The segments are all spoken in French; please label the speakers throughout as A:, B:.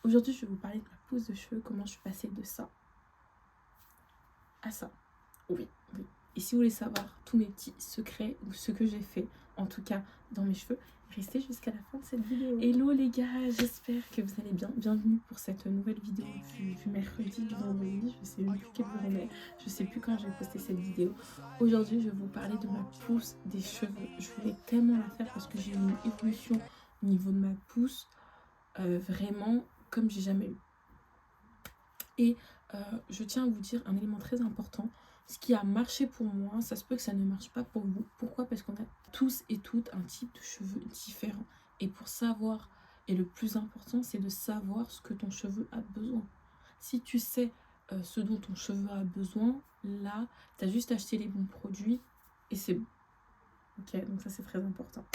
A: Aujourd'hui, je vais vous parler de la pousse de cheveux, comment je suis passée de ça à ça. Oui, oui. Et si vous voulez savoir tous mes petits secrets ou ce que j'ai fait, en tout cas dans mes cheveux, restez jusqu'à la fin de cette vidéo. Hello les gars, j'espère que vous allez bien. Bienvenue pour cette nouvelle vidéo du mercredi, du vendredi. Je sais même plus quel jour on est. Je sais plus quand j'ai posté cette vidéo. Aujourd'hui, je vais vous parler de ma pousse des cheveux. Je voulais tellement la faire parce que j'ai eu une évolution au niveau de ma pousse, vraiment comme j'ai jamais eu. Et je tiens à vous dire un élément très important. Ce qui a marché pour moi, ça se peut que ça ne marche pas pour vous. Pourquoi? Parce qu'on a tous et toutes un type de cheveux différent. Et pour savoir, et le plus important, c'est de savoir ce que ton cheveu a besoin. Si tu sais ce dont ton cheveu a besoin, là, tu as juste acheté les bons produits et c'est bon. Ok, donc ça c'est très important.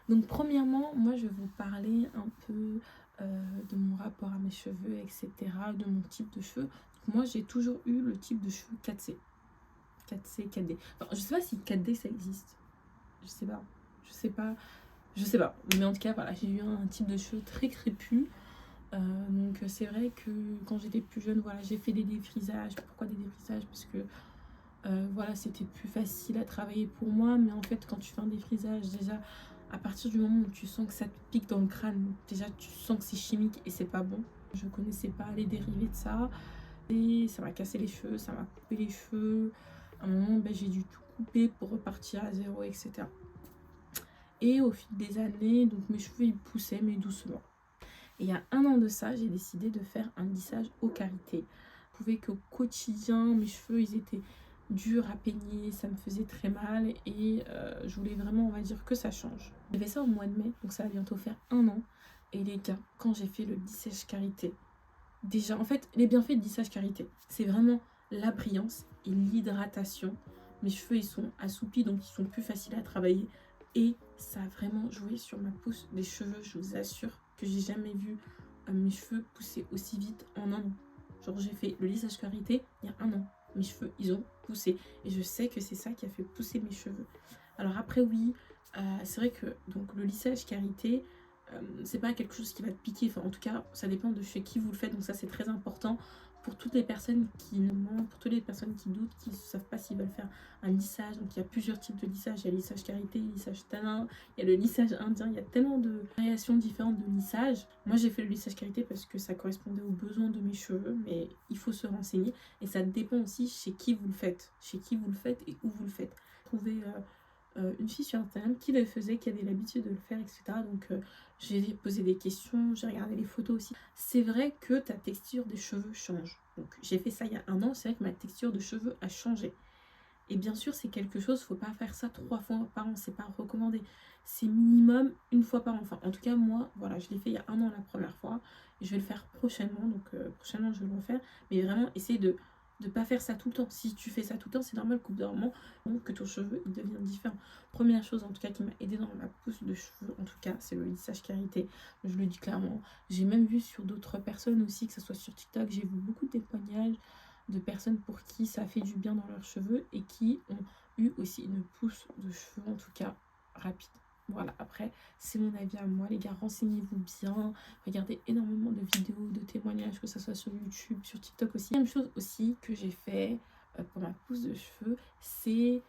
A: Donc premièrement, moi je vais vous parler un peu de mon rapport à mes cheveux, etc. De mon type de cheveux. Donc, moi j'ai toujours eu le type de cheveux 4C. 4C, 4D. Enfin, je sais pas si 4D ça existe. Je sais pas. Je sais pas. Je sais pas. Mais en tout cas, voilà, j'ai eu un type de cheveux très crépus. Donc c'est vrai que quand j'étais plus jeune, voilà, j'ai fait des défrisages. Pourquoi des défrisages? Parce que voilà, c'était plus facile à travailler pour moi. Mais en fait, quand tu fais un défrisage, déjà, à partir du moment où tu sens que ça te pique dans le crâne, déjà tu sens que c'est chimique et c'est pas bon. Je connaissais pas les dérivés de ça. Et ça m'a cassé les cheveux, ça m'a coupé les cheveux. À un moment, ben, j'ai dû tout couper pour repartir à zéro, etc. Et au fil des années, donc mes cheveux ils poussaient, mais doucement. Et il y a 1 an de ça, j'ai décidé de faire un lissage au karité. Je trouvais qu'au quotidien, mes cheveux, ils étaient durs à peigner, ça me faisait très mal et je voulais vraiment, on va dire, que ça change. J'ai fait ça au mois de mai, donc ça va bientôt faire 1 an. Et les gars, quand j'ai fait le lissage karité, déjà, en fait, les bienfaits de lissage karité, c'est vraiment la brillance et l'hydratation. Mes cheveux, ils sont assouplis, donc ils sont plus faciles à travailler. Et ça a vraiment joué sur ma pousse des cheveux. Je vous assure que j'ai jamais vu mes cheveux pousser aussi vite en 1 an. Genre, j'ai fait le lissage karité il y a 1 an. Mes cheveux, ils ont poussé. Et je sais que c'est ça qui a fait pousser mes cheveux. Alors après, oui, c'est vrai que donc, le lissage karité, c'est pas quelque chose qui va te piquer, enfin en tout cas ça dépend de chez qui vous le faites, donc ça c'est très important pour toutes les personnes qui mentent, pour toutes les personnes qui doutent, qui ne savent pas s'ils veulent faire un lissage. Donc il y a plusieurs types de lissage, il y a le lissage karité, le lissage tanin, il y a le lissage indien, il y a tellement de variations différentes de lissage. Moi j'ai fait le lissage karité parce que ça correspondait aux besoins de mes cheveux, mais il faut se renseigner et ça dépend aussi chez qui vous le faites, et où vous le faites. Trouvez une fille sur Instagram qui le faisait, qui avait l'habitude de le faire, etc. Donc j'ai posé des questions, j'ai regardé les photos aussi. C'est vrai que ta texture des cheveux change. Donc j'ai fait ça il y a 1 an, c'est vrai que ma texture de cheveux a changé. Et bien sûr, c'est quelque chose, faut pas faire ça 3 fois par an, c'est pas recommandé. C'est minimum 1 fois par an. Enfin, en tout cas, moi, voilà, je l'ai fait il y a 1 an la première fois. Et je vais le faire prochainement, donc prochainement, je vais le refaire. Mais vraiment, essayer de ne pas faire ça tout le temps. Si tu fais ça tout le temps, c'est normal qu'au bout d'un moment, que ton cheveu il devienne différent. Première chose, en tout cas, qui m'a aidé dans ma pousse de cheveux, en tout cas, c'est le lissage karité. Je le dis clairement. J'ai même vu sur d'autres personnes aussi, que ce soit sur TikTok, j'ai vu beaucoup de témoignages de personnes pour qui ça a fait du bien dans leurs cheveux et qui ont eu aussi une pousse de cheveux, en tout cas rapide. Voilà, après, c'est mon avis à moi, les gars, renseignez-vous bien, regardez énormément de vidéos, de témoignages, que ce soit sur YouTube, sur TikTok aussi. La même chose aussi que j'ai fait pour ma pousse de cheveux, c'est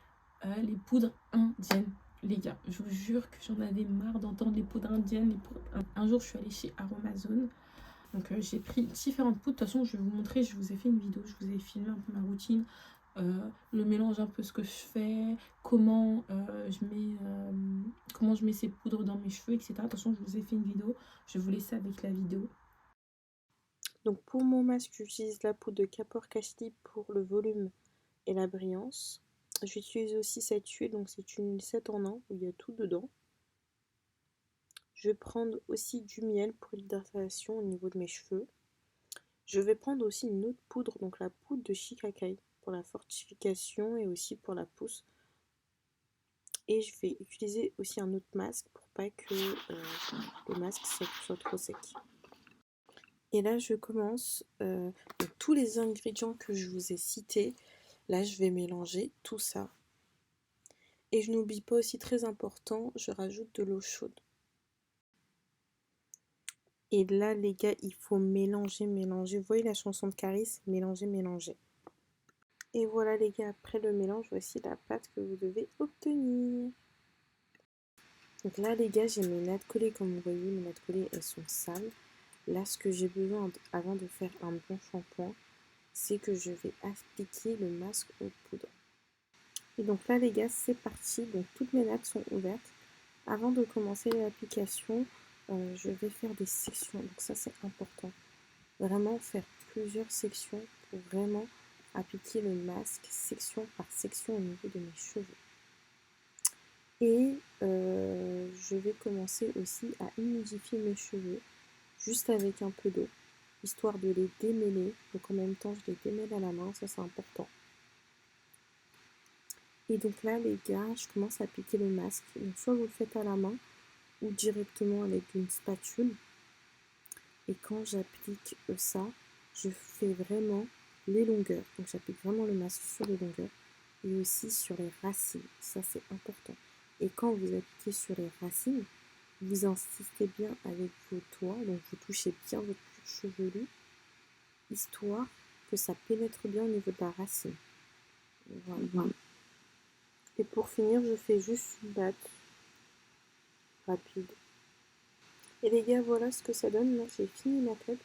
A: les poudres indiennes. Les gars, je vous jure que j'en avais marre d'entendre les poudres indiennes. Un jour, je suis allée chez Aromazone. Donc j'ai pris différentes poudres. De toute façon, je vais vous montrer, je vous ai fait une vidéo, je vous ai filmé un peu ma routine, le mélange, un peu ce que je fais, comment je mets ces poudres dans mes cheveux, etc. De toute façon, je vous ai fait une vidéo, je vais vous laisser avec la vidéo.
B: Donc pour mon masque, j'utilise la poudre de Kapor Cashly pour le volume et la brillance. J'utilise aussi cette huile, donc c'est une huile 7 en 1 où il y a tout dedans. Je vais prendre aussi du miel pour l'hydratation au niveau de mes cheveux. Je vais prendre aussi une autre poudre, donc la poudre de Shikakai pour la fortification et aussi pour la pousse. Et je vais utiliser aussi un autre masque pour pas que le masque soit trop sec. Et là, je commence tous les ingrédients que je vous ai cités. Là, je vais mélanger tout ça. Et je n'oublie pas aussi, très important, je rajoute de l'eau chaude. Et là, les gars, il faut mélanger, mélanger. Vous voyez la chanson de Caris? Mélanger, mélanger. Et voilà, les gars, après le mélange, voici la pâte que vous devez obtenir. Donc là, les gars, j'ai mes nattes collées. Comme vous voyez, mes nattes collées, elles sont sales. Là, ce que j'ai besoin avant de faire un bon shampoing, c'est que je vais appliquer le masque aux poudres. Et donc là, les gars, c'est parti. Donc toutes mes nattes sont ouvertes. Avant de commencer l'application, je vais faire des sections. Donc ça, c'est important. Vraiment faire plusieurs sections pour vraiment appliquer le masque section par section au niveau de mes cheveux. Et je vais commencer aussi à humidifier mes cheveux juste avec un peu d'eau, histoire de les démêler. Donc en même temps, je les démêle à la main, ça c'est important. Et donc là, les gars, je commence à appliquer le masque. Donc soit vous le faites à la main ou directement avec une spatule. Et quand j'applique ça, je fais vraiment les longueurs. Donc j'applique vraiment le masque sur les longueurs et aussi sur les racines. Ça c'est important. Et quand vous appliquez sur les racines, vous insistez bien avec vos doigts, donc vous touchez bien votre cuir chevelu, histoire que ça pénètre bien au niveau de la racine. Voilà. Et pour finir, je fais juste une batte rapide. Et les gars, voilà ce que ça donne. Là, j'ai fini ma tête.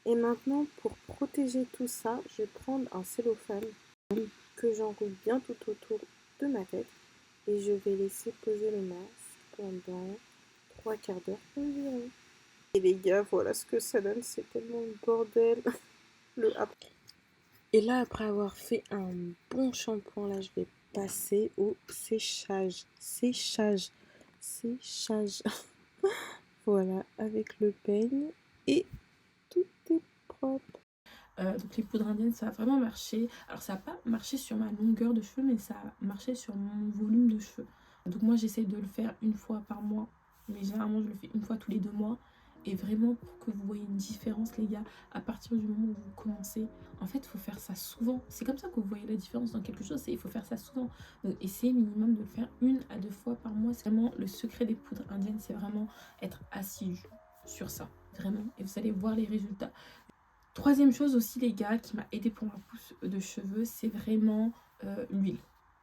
B: Et maintenant, pour protéger tout ça, je vais prendre un cellophane que j'enroule bien tout autour de ma tête. Et je vais laisser poser le masque pendant 3/4 d'heure environ. Et les gars, voilà ce que ça donne. C'est tellement le bordel. Le après. Et là, après avoir fait un bon shampoing, là, je vais passer au séchage. Séchage. Séchage. Voilà, avec le peigne. Et tout est propre.
A: Donc les poudres indiennes, ça a vraiment marché. Alors ça n'a pas marché sur ma longueur de cheveux, mais ça a marché sur mon volume de cheveux. Donc moi j'essaye de le faire une fois par mois, mais généralement je le fais une fois tous les 2 mois. Et vraiment pour que vous voyez une différence les gars, à partir du moment où vous commencez, en fait il faut faire ça souvent. C'est comme ça que vous voyez la différence dans quelque chose, c'est il faut faire ça souvent. Donc essayez minimum de le faire 1 à 2 fois par mois. C'est vraiment le secret des poudres indiennes, c'est vraiment être assidu sur ça, vraiment. Et vous allez voir les résultats. Troisième chose aussi les gars qui m'a aidé pour ma pousse de cheveux, c'est vraiment l'huile.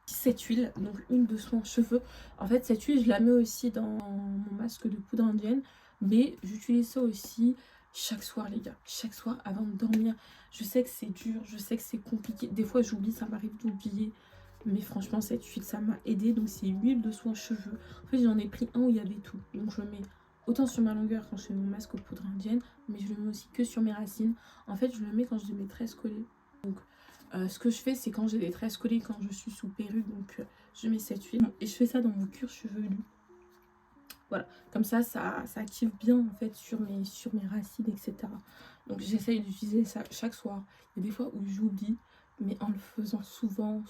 A: Cette huile, donc une de soin cheveux. En fait cette huile je la mets aussi dans mon masque de poudre indienne, mais j'utilise ça aussi chaque soir les gars. Chaque soir avant de dormir. Je sais que c'est dur, je sais que c'est compliqué. Des fois j'oublie, ça m'arrive d'oublier. Mais franchement cette huile ça m'a aidé. Donc c'est huile de soin cheveux. En fait j'en ai pris un où il y avait tout. Donc je le mets autant sur ma longueur quand je fais mon masque aux poudres indiennes, mais je le mets aussi que sur mes racines. En fait, je le mets quand j'ai mes tresses collées. Donc, ce que je fais, c'est quand j'ai des tresses collées, quand je suis sous perruque, donc je mets cette huile. Et je fais ça dans mon cuir chevelu. Voilà, comme ça active bien en fait sur mes racines, etc. Donc j'essaye d'utiliser ça chaque soir. Il y a des fois où j'oublie, mais en le faisant souvent,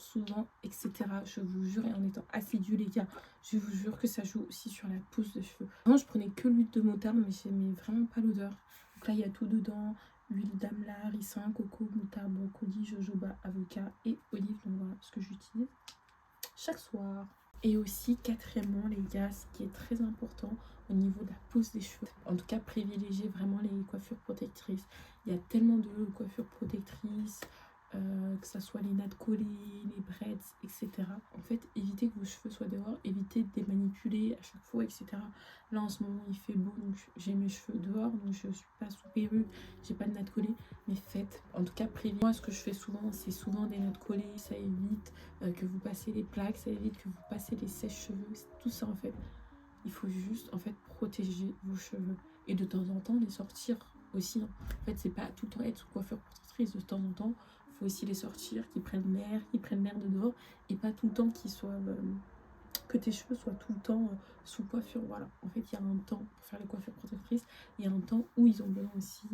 A: etc. Je vous jure, et en étant assidu les gars, je vous jure que ça joue aussi sur la pousse de cheveux. Avant je prenais que l'huile de moutarde, mais j'aimais vraiment pas l'odeur. Donc là il y a tout dedans, huile d'amla, ricin, coco, moutarde, brocoli, jojoba, avocat et olive. Donc voilà ce que j'utilise chaque soir. Et aussi, quatrièmement, les gars, ce qui est très important au niveau de la pousse des cheveux, en tout cas, privilégiez vraiment les coiffures protectrices. Il y a tellement de coiffures protectrices, que ça soit les nattes collées, les braids, etc. En fait, évitez que vos cheveux soient dehors, évitez de les manipuler à chaque fois, etc. Là, en ce moment, il fait beau, donc j'ai mes cheveux dehors, donc je suis pas sous perruque, j'ai pas de nattes collées, mais faites, en tout cas, prévenez. Moi, ce que je fais souvent, c'est souvent des nattes collées, ça évite que vous passez les plaques, ça évite que vous passez les sèches-cheveux, tout ça en fait. Il faut juste en fait protéger vos cheveux et de temps en temps les sortir aussi. Hein. En fait, c'est pas tout le temps être sous coiffure protectrice, de temps en temps, il faut aussi les sortir, qu'ils prennent l'air de dehors et pas tout le temps qu'ils soient que tes cheveux soient tout le temps sous coiffure. Voilà, en fait, il y a un temps pour faire les coiffures protectrices, il y a un temps où ils ont besoin aussi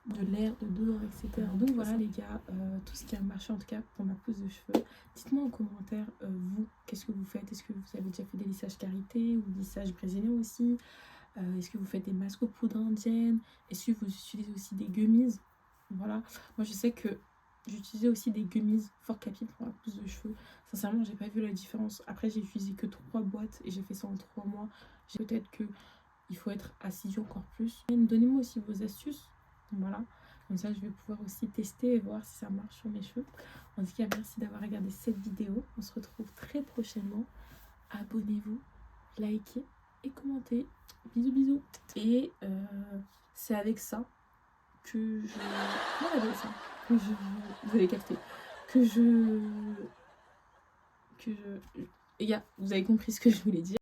A: de l'air, de dehors, etc. Donc voilà les gars, tout ce qui a marché en tout cas pour ma pousse de cheveux. Dites-moi en commentaire, vous, qu'est-ce que vous faites? Est-ce que vous avez déjà fait des lissages karité ou des lissages brésiliens aussi? Est-ce que vous faites des masques aux poudres indiennes? Est-ce que vous utilisez aussi des gummies? Voilà, moi je sais que j'utilisais aussi des gummies fort capillaires pour la pousse de cheveux. Sincèrement, j'ai pas vu la différence. Après, j'ai utilisé que 3 boîtes et j'ai fait ça en 3 mois. Peut-être que il faut être assidu encore plus. Donnez-moi aussi vos astuces. Donc voilà, comme ça je vais pouvoir aussi tester et voir si ça marche sur mes cheveux. En tout cas, merci d'avoir regardé cette vidéo. On se retrouve très prochainement. Abonnez-vous, likez et commentez. Bisous bisous. Et c'est avec ça que je... Comment on appelle ça? Que je... Vous avez capté. Que je... Les gars, vous avez compris ce que je voulais dire.